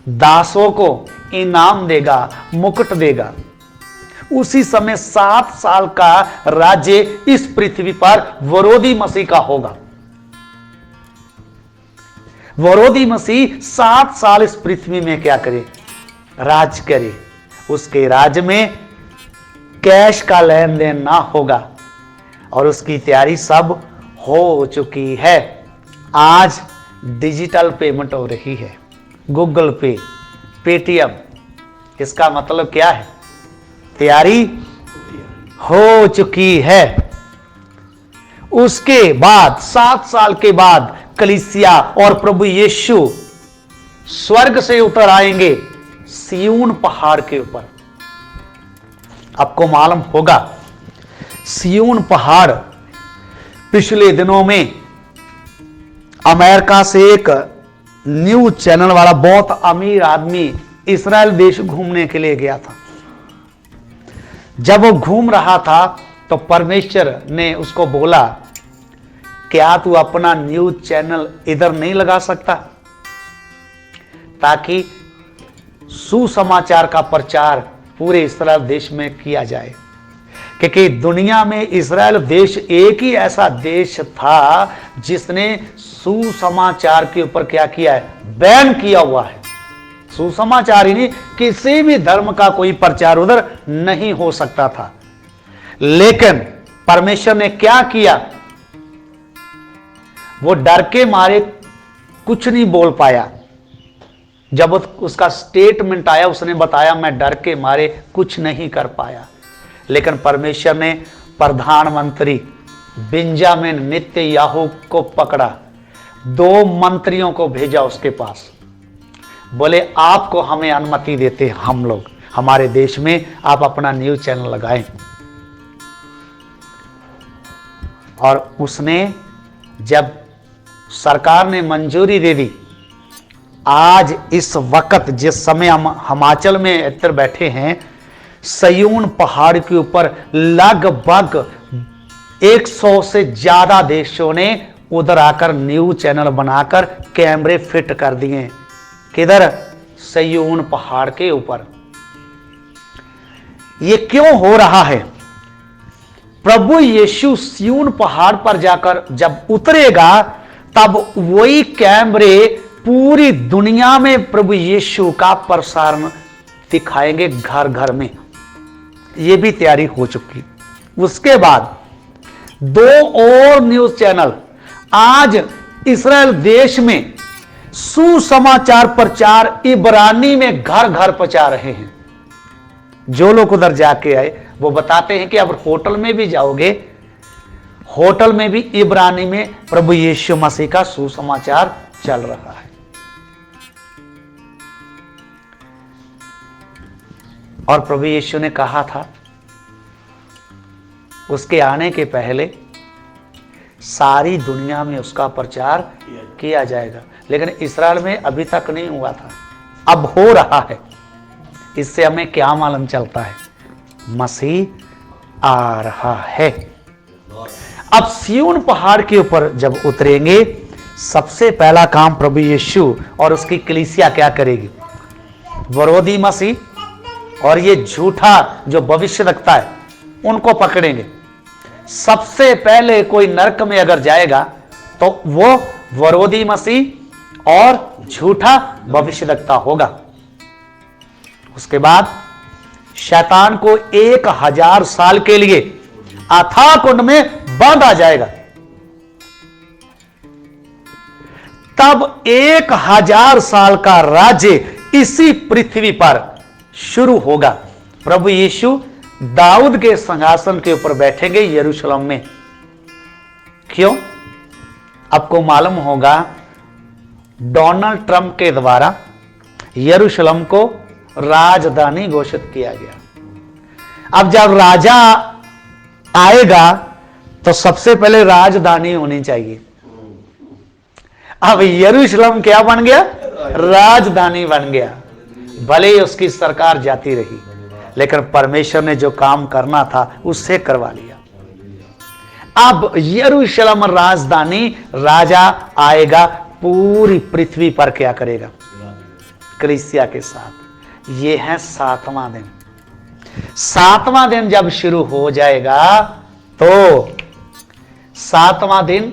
[SPEAKER 1] दासों को इनाम देगा, मुकुट देगा। उसी समय 7 साल का राज्य इस पृथ्वी पर विरोधी मसीह का होगा। विरोधी मसीह 7 साल इस पृथ्वी में क्या करे? राज करे। उसके राज में कैश का लेन देन ना होगा और उसकी तैयारी सब हो चुकी है। आज डिजिटल पेमेंट हो रही है, गूगल पे, पेटीएम। इसका मतलब क्या है? तैयारी हो चुकी है। उसके बाद 7 साल के बाद कलीसिया और प्रभु यीशु स्वर्ग से उतर आएंगे सिय्योन पहाड़ के ऊपर। आपको मालूम होगा, सिय्योन पहाड़ पिछले दिनों में अमेरिका से एक न्यूज चैनल वाला बहुत अमीर आदमी इस्राएल देश घूमने के लिए गया था। जब वो घूम रहा था तो परमेश्वर ने उसको बोला, क्या तू अपना न्यूज चैनल इधर नहीं लगा सकता ताकि सुसमाचार का प्रचार पूरे इस्राएल देश में किया जाए? क्योंकि दुनिया में इस्राएल देश एक ही ऐसा देश था जिसने सुसमाचार के ऊपर क्या किया है? बैन किया हुआ है। सुसमाचार ही नहीं, किसी भी धर्म का कोई प्रचार उधर नहीं हो सकता था। लेकिन परमेश्वर ने क्या किया? वो डर के मारे कुछ नहीं बोल पाया। जब उसका स्टेटमेंट आया, उसने बताया मैं डर के मारे कुछ नहीं कर पाया। लेकिन परमेश्वर ने प्रधानमंत्री बेंजामिन नेतन्याहू को पकड़ा, 2 मंत्रियों को भेजा उसके पास, बोले आपको हमें अनुमति देते हम लोग, हमारे देश में आप अपना न्यूज चैनल लगाएं। और उसने जब सरकार ने मंजूरी दे दी, आज इस वक्त जिस समय हम हिमाचल में इधर बैठे हैं, सिय्योन पहाड़ के ऊपर लगभग 100 से ज्यादा देशों ने उधर आकर न्यूज चैनल बनाकर कैमरे फिट कर दिए। किधर? सिय्योन पहाड़ के ऊपर। ये क्यों हो रहा है? प्रभु यीशु सिय्योन पहाड़ पर जाकर जब उतरेगा, तब वही कैमरे पूरी दुनिया में प्रभु यीशु का प्रसारण दिखाएंगे, घर घर में। ये भी तैयारी हो चुकी। उसके बाद 2 और न्यूज चैनल आज इस्राएल देश में सुसमाचार प्रचार इब्रानी में घर घर पहुंचा रहे हैं। जो लोग उधर जाके आए वो बताते हैं कि अब होटल में भी जाओगे, होटल में भी इब्रानी में प्रभु यीशु मसीह का सुसमाचार चल रहा है। और प्रभु यीशु ने कहा था उसके आने के पहले सारी दुनिया में उसका प्रचार किया जाएगा। लेकिन इस्राएल में अभी तक नहीं हुआ था, अब हो रहा है। इससे हमें क्या मालूम चलता है? मसीह आ रहा है। अब सिय्योन पहाड़ के ऊपर जब उतरेंगे, सबसे पहला काम प्रभु यीशु और उसकी कलीसिया क्या करेगी? विरोधी मसीह और ये झूठा जो भविष्य रखता है उनको पकड़ेंगे। सबसे पहले कोई नरक में अगर जाएगा तो वो विरोधी मसीह और झूठा भविष्यवक्ता होगा। उसके बाद शैतान को 1000 साल के लिए अथाह कुंड में बांधा जाएगा। तब 1000 साल का राज्य इसी पृथ्वी पर शुरू होगा। प्रभु यीशु दाऊद के सिंहासन के ऊपर बैठेंगे यरूशलेम में। क्यों? आपको मालूम होगा डोनाल्ड ट्रंप के द्वारा यरूशलेम को राजधानी घोषित किया गया। अब जब राजा आएगा तो सबसे पहले राजधानी होनी चाहिए। अब यरूशलेम क्या बन गया? राजधानी बन गया। भले ही उसकी सरकार जाती रही, लेकिन परमेश्वर ने जो काम करना था उससे करवा लिया। अब यरूशलेम राजधानी, राजा आएगा, पूरी पृथ्वी पर क्या करेगा? कलीसिया के साथ। यह है 7वां दिन। 7वां दिन जब शुरू हो जाएगा तो 7वां दिन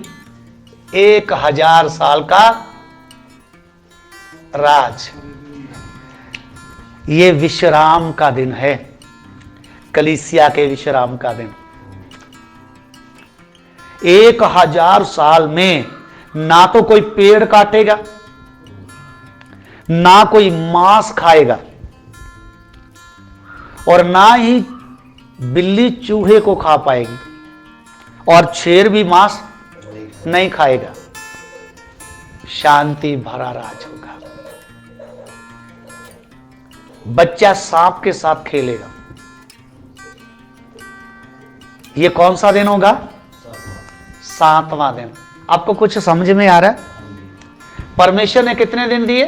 [SPEAKER 1] 1000 साल का राज। ये विश्राम का दिन है, कलीसिया के विश्राम का दिन। 1000 साल में ना तो कोई पेड़ काटेगा, ना कोई मांस खाएगा, और ना ही बिल्ली चूहे को खा पाएगी, और शेर भी मांस नहीं खाएगा। शांति भरा राज होगा। बच्चा सांप के साथ खेलेगा। यह कौन सा दिन होगा? 7वां दिन। आपको कुछ समझ में आ रहा है? परमेश्वर ने कितने दिन दिए?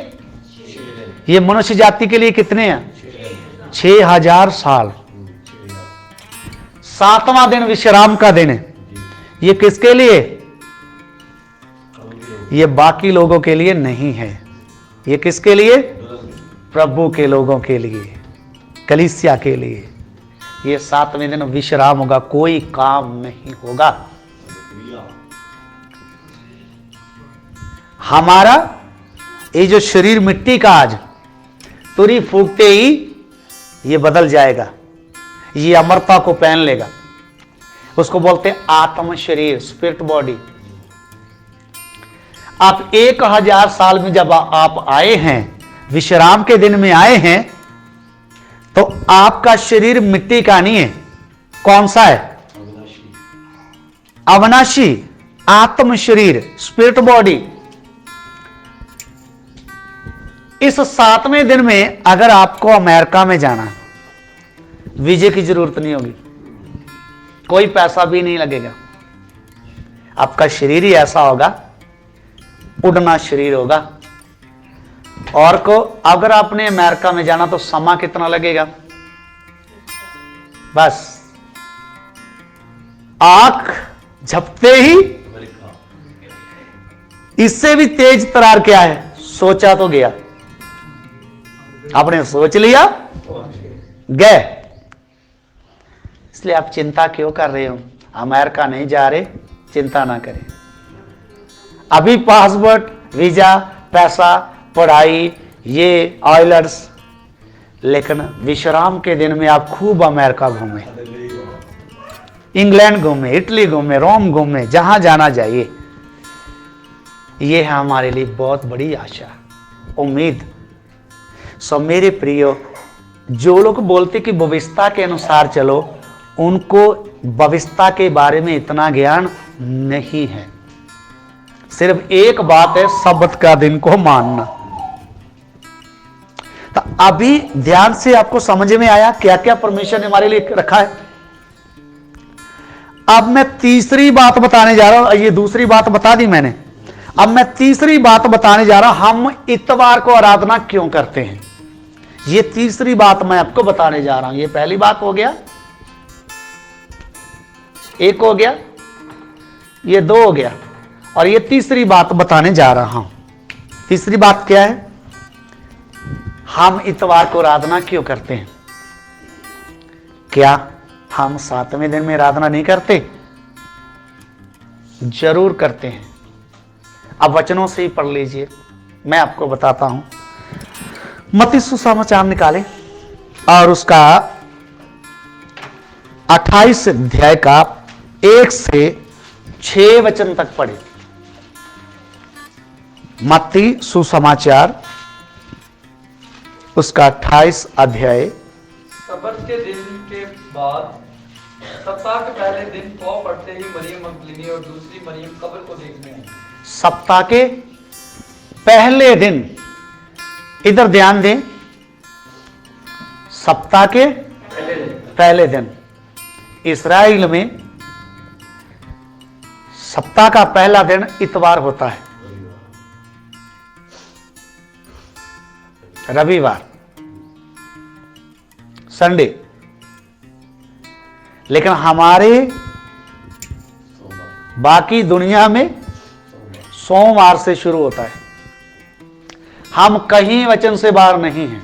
[SPEAKER 1] ये मनुष्य जाति के लिए कितने हैं? 6000 साल। 7वां दिन विश्राम का दिन है। ये किसके लिए? ये बाकी लोगों के लिए नहीं है। ये किसके लिए? प्रभु के लोगों के लिए, कलीसिया के लिए। ये 7वें दिन विश्राम होगा, कोई काम नहीं होगा। हमारा ये जो शरीर मिट्टी का आज तुरी फूकते ही ये बदल जाएगा, ये अमरता को पहन लेगा। उसको बोलते हैं आत्म शरीर, स्पिरिट बॉडी। आप 1000 साल में जब आप आए हैं, विश्राम के दिन में आए हैं, तो आपका शरीर मिट्टी का नहीं है। कौन सा है? अविनाशी आत्म शरीर, स्पिरिट बॉडी। इस 7वें दिन में अगर आपको अमेरिका में जाना, वीजे की जरूरत नहीं होगी, कोई पैसा भी नहीं लगेगा। आपका शरीर ही ऐसा होगा, उड़ना शरीर होगा। और को अगर आपने अमेरिका में जाना तो समा कितना लगेगा? बस आंख झपते ही, इससे भी तेज तरार क्या है? सोचा तो गया, आपने सोच लिया, गए। इसलिए आप चिंता क्यों कर रहे हो? अमेरिका नहीं जा रहे, चिंता ना करें। अभी पासपोर्ट, वीजा, पैसा, पढ़ाई, ये आइलर्स, लेकिन विश्राम के दिन में आप खूब अमेरिका घूमे, इंग्लैंड घूमे, इटली घूमे, रोम घूमे, जहां जाना चाहिए। ये है हमारे लिए बहुत बड़ी आशा, उम्मीद। सो मेरे प्रियो, जो लोग बोलते कि भविष्यता के अनुसार चलो, उनको भविष्यता के बारे में इतना ज्ञान नहीं है। सिर्फ एक बात है, सब्त का दिन को मानना। तो अभी ध्यान से आपको समझ में आया क्या क्या परमेश्वर ने हमारे लिए रखा है। अब मैं तीसरी बात बताने जा रहा हूं। ये दूसरी बात बता दी मैंने, अब मैं तीसरी बात बताने जा रहा हूं। हम इतवार को आराधना क्यों करते हैं, ये तीसरी बात मैं आपको बताने जा रहा हूं। ये पहली बात हो गया, एक हो गया, ये दो हो गया, और ये तीसरी बात बताने जा रहा हूं। तीसरी बात क्या है? हम इतवार को आराधना क्यों करते हैं? क्या हम 7वें दिन में आराधना नहीं करते? जरूर करते हैं। अब वचनों से ही पढ़ लीजिए, मैं आपको बताता हूं। मत्ती सुसमाचार निकाले और उसका 28 अध्याय का 1 से 6 वचन तक पढ़े। मत्ती सुसमाचार उसका 28 अध्याय।
[SPEAKER 2] सब्त के दिन के बाद सप्ताह के पहले दिन पौ पड़ते ही मरियम मगदलीनी और दूसरी मरियम कब्र को देखने आई।
[SPEAKER 1] सप्ताह के पहले दिन, इधर ध्यान दें, सप्ताह के पहले दिन इस्राएल में सप्ताह का पहला दिन इतवार होता है, रविवार, संडे। लेकिन हमारे बाकी दुनिया में सोमवार से शुरू होता है। हम कहीं वचन से बाहर नहीं हैं।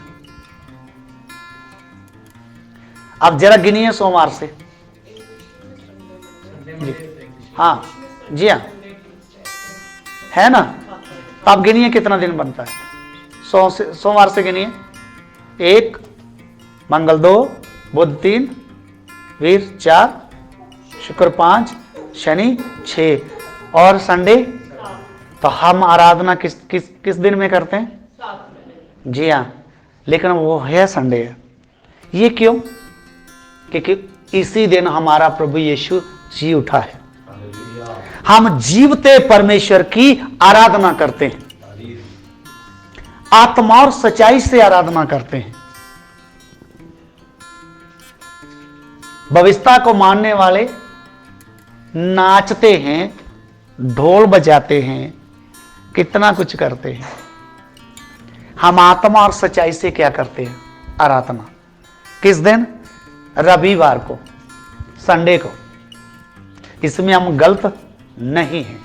[SPEAKER 1] अब जरा गिनिए सोमवार से। जी हाँ, जी हाँ, है ना। तो आप गिनिए कितना दिन बनता है। सोमवार से गिनिए, 1, मंगल 2, बुध 3, वीर 4, शुक्र 5, शनि 6 और संडे। तो हम आराधना किस दिन में करते हैं? जी हाँ, लेकिन वो है संडे है। ये क्यों? क्योंकि इसी दिन हमारा प्रभु यीशु जी उठा है। हम जीवते परमेश्वर की आराधना करते हैं, आत्मा और सच्चाई से आराधना करते हैं। भविष्यता को मानने वाले नाचते हैं, ढोल बजाते हैं, कितना कुछ करते हैं। हम आत्मा और सच्चाई से क्या करते हैं? आराधना। किस दिन? रविवार को, संडे को। इसमें हम गलत नहीं हैं।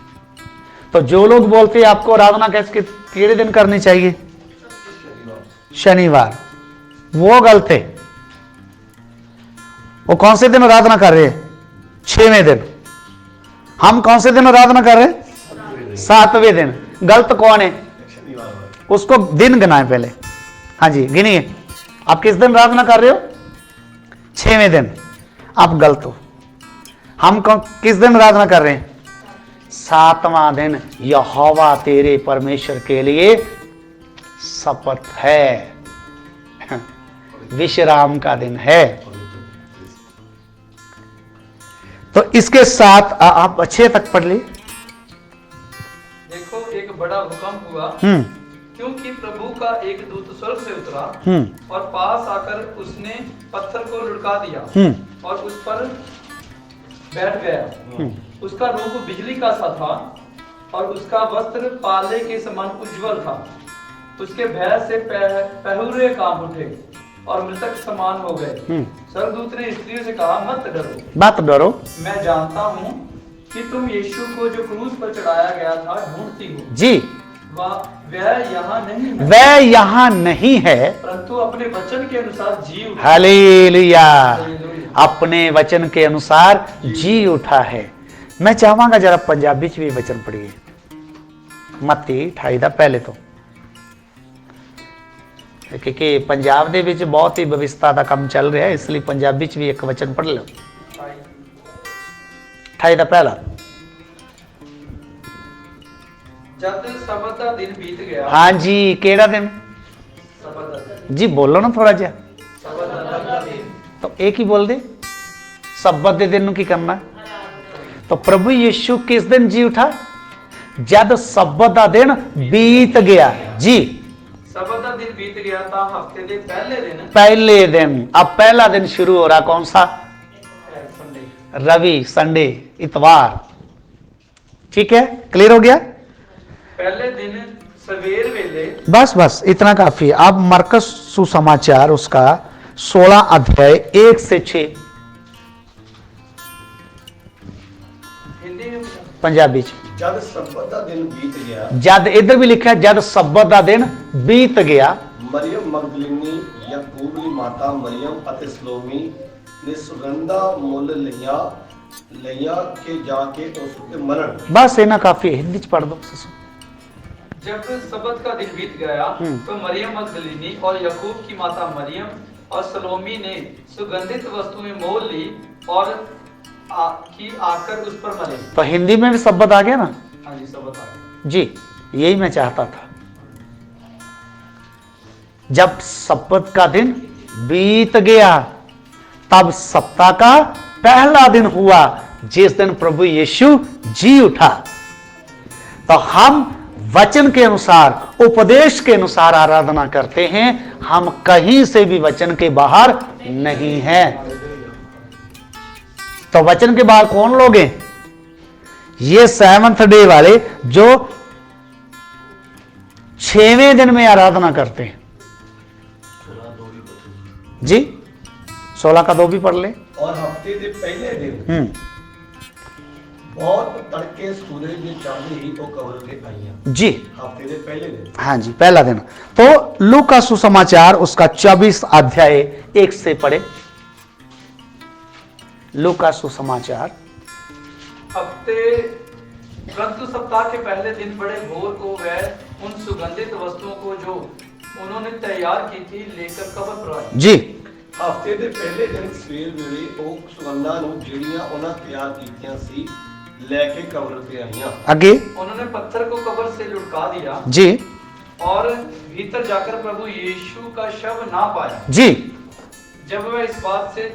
[SPEAKER 1] तो जो लोग बोलते हैं आपको आराधना कैसे कितने दिन करनी चाहिए? शनिवार, वो गलत है। वो कौन से दिन आराधना कर रहे हैं? 6वें दिन। हम कौन से दिन आराधना कर रहे हैं? 7वें दिन। गलत कौन है? उसको दिन गिनाए पहले। हाँ जी, गिनिए। आप किस दिन आराधना कर रहे हो? 6वें दिन। आप गलत हो। हम किस दिन आराधना कर रहे हैं? 7वां दिन यहोवा तेरे परमेश्वर के लिए शपथ है, विश्राम का दिन है। तो इसके साथ आप अच्छे तक पढ़ ली।
[SPEAKER 2] देखो, एक बड़ा भूकंप हुआ, क्योंकि प्रभु का एक दूत स्वर्ग से उतरा और पास आकर उसने पत्थर को लुढ़का दिया और उस पर बैठ गया। उसका रूप बिजली का सा था और उसका वस्त्र पाले के समान उज्जवल था। उसके भय से पहुरे कांप उठे और मृतक समान हो गए। स्वर्गदूत ने स्त्रियों से कहा, मत डरो, मैं जानता हूँ कि तुम यीशु को जो क्रूस पर चढ़ाया गया था ढूंढती हो। जी, वह यहाँ नहीं है, परंतु अपने वचन के अनुसार जी उठा। हालेलुया, अपने वचन के अनुसार जी उठा है। मैं चाहूंगा जरा पंजाबी च भी वचन पढ़िए। मत्ती 28 ਦਾ पहले तो, क्योंकि पंजाब ਦੇ ਵਿੱਚ बहुत ही भविष्यता ਦਾ ਕੰਮ ਚੱਲ ਰਿਹਾ है, इसलिए पंजाबी च भी एक वचन पढ़ लो। 28 ਦਾ पहला। जब सब्त का दिन बीत गया।
[SPEAKER 1] हाँ जी, केड़ा दिन? जी बोलो ना थोड़ा जा। तो एक ही बोल दे। सब्बत के दिन की करना। तो प्रभु यीशु किस दिन जी उठा? जब सब्बत का दिन बीत गया। जी,
[SPEAKER 2] सब्त का दिन बीत गया था, हफ्ते के
[SPEAKER 1] पहले दिन। अब पहला दिन शुरू हो रहा कौन सा? रवि, संडे, इतवार। ठीक है, क्लियर हो गया?
[SPEAKER 2] पहले दिन सवेर वेले।
[SPEAKER 1] बस इतना काफी है। अब मरकस सुसमाचार उसका 16 अध्याय 1 से 6 पंजाबी च।
[SPEAKER 4] जद सब्बत का दिन बीत गया।
[SPEAKER 1] जद इधर भी लिखा है, जद सब्बत का दिन बीत गया।
[SPEAKER 4] मरियम मगदलीनी, याकूब की माता मरियम अते सलोमी ने सुगंधा मुल लिया के जाके उस ते मरण।
[SPEAKER 1] बस इतना काफी है। हिंदी च पढ़ दो।
[SPEAKER 2] जब सब्त का दिन बीत गया तो मरियम मगदलीनी और याकूब की माता मरियम और सलोमी ने सुगंधित वस्तुएं मोल ली और आकर उस पर मरे।
[SPEAKER 1] तो हिंदी में भी सब्बत आ गया ना?
[SPEAKER 2] हाँ जी, सब्बत आ गया।
[SPEAKER 1] जी, यही मैं चाहता था। जब सब्बत का दिन बीत गया, तब सप्ताह का पहला दिन हुआ, जिस दिन प्रभु यीशु जी उठा। तो हम वचन के अनुसार, उपदेश के अनुसार आराधना करते हैं। हम कहीं से भी वचन के बाहर नहीं हैं। तो वचन के बाहर कौन लोग हैं? ये 7th डे वाले जो 6वें दिन में आराधना करते हैं। जी 16 का 2 भी पढ़ ले।
[SPEAKER 4] और हफ्ते के पहले दिन बहुत तड़के सूरज ने चांदी ही तो कवर के आईया।
[SPEAKER 1] जी
[SPEAKER 4] हफ्ते के पहले दिन।
[SPEAKER 1] हाँ जी, पहला दिन। तो लूका सुसमाचार उसका 24 अध्याय 1 से पढ़े। लूका सुसमाचार।
[SPEAKER 2] परंतु सप्ताह के पहले दिन बड़े भोर को वह उन सुगंधित वस्तुओं को जो उन्होंने तैयार की थी लेकर कब्र पर आए।
[SPEAKER 1] जी
[SPEAKER 4] हफ्ते के पहले दिन सवेर ਵੇਲੇ ਉਹ ਸੁਗੰਧਾਂ ਨੂੰ ਜਿਹੜੀਆਂ ਉਹਨਾਂ ਤਿਆਰ ਕੀਤੀਆਂ ਸੀ ਲੈ ਕੇ ਕਬਰ ਤੇ ਆਈਆਂ।
[SPEAKER 1] आगे।
[SPEAKER 2] उन्होंने पत्थर को कब्र से लुढ़का दिया
[SPEAKER 1] जी
[SPEAKER 2] और भीतर जाकर प्रभु यीशु का शव ना पाया।
[SPEAKER 1] जी
[SPEAKER 2] जब वह इस बात से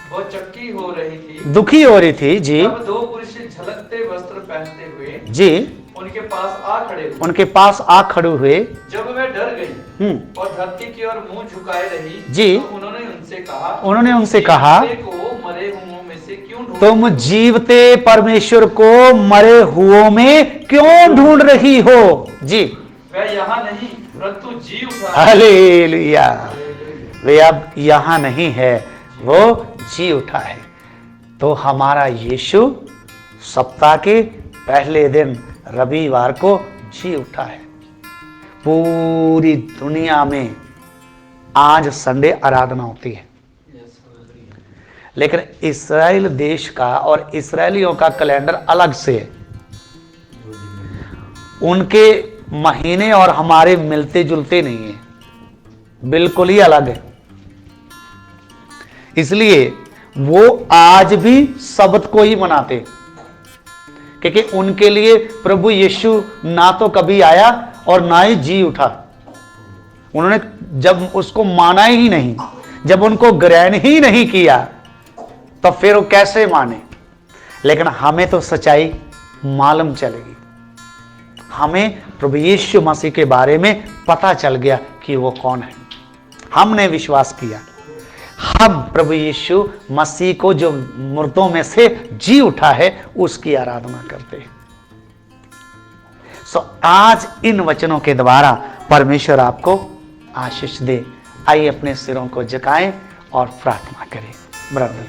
[SPEAKER 2] बहुत चक्की हो रही थी,
[SPEAKER 1] दुखी हो रही थी। जी
[SPEAKER 2] तब 2 पुरुष झलकते वस्त्र पहनते हुए
[SPEAKER 1] जी
[SPEAKER 2] उनके पास आ खड़े हुए।
[SPEAKER 1] उनके पास आ खड़े हुए।
[SPEAKER 2] जब वह डर गई और धरती की ओर मुंह झुकाए रही,
[SPEAKER 1] जी
[SPEAKER 2] तो उन्होंने उनसे
[SPEAKER 1] कहा
[SPEAKER 2] को मरे हुओं में से क्यों ढूंढ
[SPEAKER 1] तुम जीवते परमेश्वर को मरे हुओं में क्यों ढूंढ रही हो? जी
[SPEAKER 2] वह यहाँ नहीं परंतु जी उठा।
[SPEAKER 1] हालेलुया। वे अब यहाँ नहीं है, वो जी उठा है। तो हमारा यीशु सप्ताह के पहले दिन रविवार को जी उठा है। पूरी दुनिया में आज संडे आराधना होती है, लेकिन इस्राएल देश का और इस्राएलियों का कैलेंडर अलग से है। उनके महीने और हमारे मिलते जुलते नहीं है, बिल्कुल ही अलग है। इसलिए वो आज भी सब्त को ही मनाते, क्योंकि उनके लिए प्रभु यीशु ना तो कभी आया और ना ही जी उठा। उन्होंने जब उसको माना ही नहीं, जब उनको ग्रहण ही नहीं किया, तो फिर वो कैसे माने? लेकिन हमें तो सच्चाई मालूम चलेगी। हमें प्रभु यीशु मसीह के बारे में पता चल गया कि वो कौन है। हमने विश्वास किया। हम प्रभु यीशु मसीह को जो मुर्दों में से जी उठा है उसकी आराधना करते हैं। आज इन वचनों के द्वारा परमेश्वर आपको आशीष दे। आइए अपने सिरों को झुकाएं और प्रार्थना करें। ब्रदर